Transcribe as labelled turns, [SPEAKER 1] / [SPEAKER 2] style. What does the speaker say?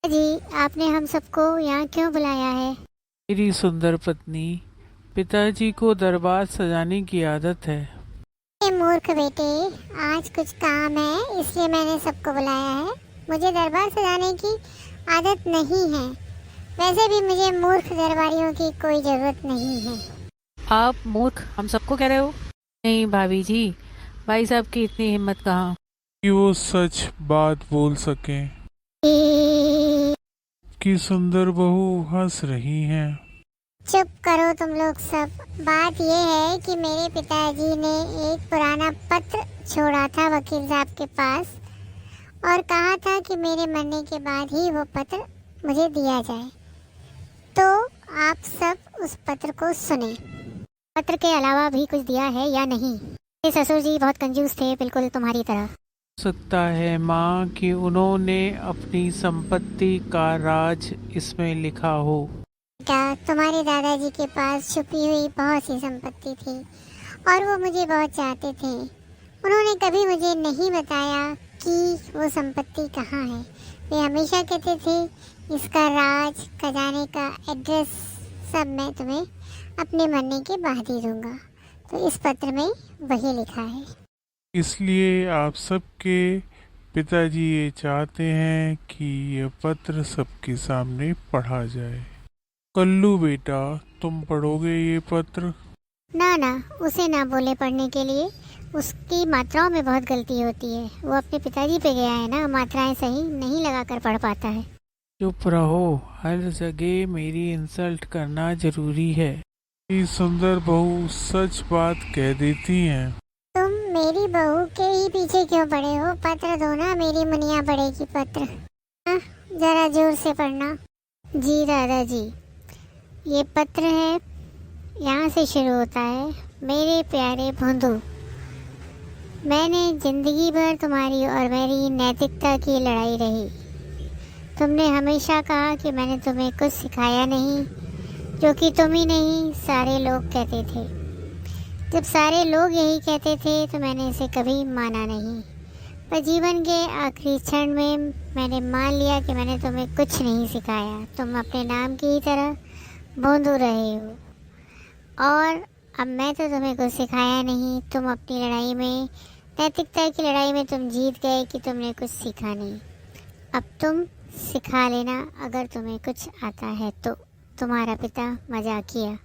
[SPEAKER 1] जी, आपने हम सबको यहाँ क्यों बुलाया है?
[SPEAKER 2] मेरी सुंदर पत्नी, पिताजी को दरबार सजाने की आदत है।
[SPEAKER 1] ये मूर्ख बेटे, आज कुछ काम है इसलिए मैंने सबको बुलाया है। मुझे दरबार सजाने की आदत नहीं है। वैसे भी मुझे मूर्ख दरबारियों की कोई जरूरत नहीं है।
[SPEAKER 3] आप मूर्ख हम सबको कह रहे हो? नहीं भाभी जी, भाई साहब की इतनी हिम्मत कहाँ।
[SPEAKER 4] कि वो सच बात बोल सकें कि सुंदर बहू हंस रही हैं।
[SPEAKER 1] चुप करो तुम लोग सब। बात ये है कि मेरे पिताजी ने एक पुराना पत्र छोड़ा था वकील साहब के पास और कहा था कि मेरे मरने के बाद ही वो पत्र मुझे दिया जाए। तो आप सब उस पत्र को सुने। पत्र के अलावा भी कुछ दिया है या नहीं? ये ससुर जी बहुत कंजूस थे, बिल्कुल तुम्हारी तरह।
[SPEAKER 2] सकता है माँ कि उन्होंने अपनी संपत्ति का राज इसमें लिखा हो।
[SPEAKER 1] बेटा, तुम्हारे दादाजी के पास छुपी हुई बहुत सी संपत्ति थी और वो मुझे बहुत चाहते थे। उन्होंने कभी मुझे नहीं बताया कि वो संपत्ति कहाँ है। वे हमेशा कहते थे इसका राज, खजाने का एड्रेस सब मैं तुम्हें अपने मरने के बाद ही दूंगा। तो इस पत्र में वही लिखा है।
[SPEAKER 4] इसलिए आप सबके पिताजी ये चाहते हैं कि यह पत्र सबके सामने पढ़ा जाए। कल्लू बेटा, तुम पढ़ोगे ये पत्र?
[SPEAKER 1] ना ना, उसे ना बोले पढ़ने के लिए। उसकी मात्राओं में बहुत गलती होती है। वो अपने पिताजी पे गया है ना, मात्राएं सही नहीं लगाकर पढ़ पाता है।
[SPEAKER 2] चुप रहो, हर जगह मेरी इंसल्ट करना जरूरी है।
[SPEAKER 4] ये सुंदर बहू सच बात कह देती हैं।
[SPEAKER 1] तुम मेरी बहू के ही पीछे क्यों पड़े हो? पत्र दो ना, मेरी मुनिया पढ़ेगी पत्र। हाँ, जरा जोर से पढ़ना। जी दादाजी, ये पत्र है, यहाँ से शुरू होता है। मेरे प्यारे भोंदू, मैंने जिंदगी भर तुम्हारी और मेरी नैतिकता की लड़ाई रही। तुमने हमेशा कहा कि मैंने तुम्हें कुछ सिखाया नहीं, जो कि तुम ही नहीं सारे लोग कहते थे। जब सारे लोग यही कहते थे तो मैंने इसे कभी माना नहीं, पर जीवन के आखिरी क्षण में मैंने मान लिया कि मैंने तुम्हें कुछ नहीं सिखाया। तुम अपने नाम की ही तरह भोंदू रहे हो और अब मैं तो तुम्हें कुछ सिखाया नहीं। तुम अपनी लड़ाई में, नैतिकता की लड़ाई में तुम जीत गए कि तुमने कुछ सीखा नहीं। अब तुम सिखा लेना अगर तुम्हें कुछ आता है तो। तुम्हारा पिता मजाकिया।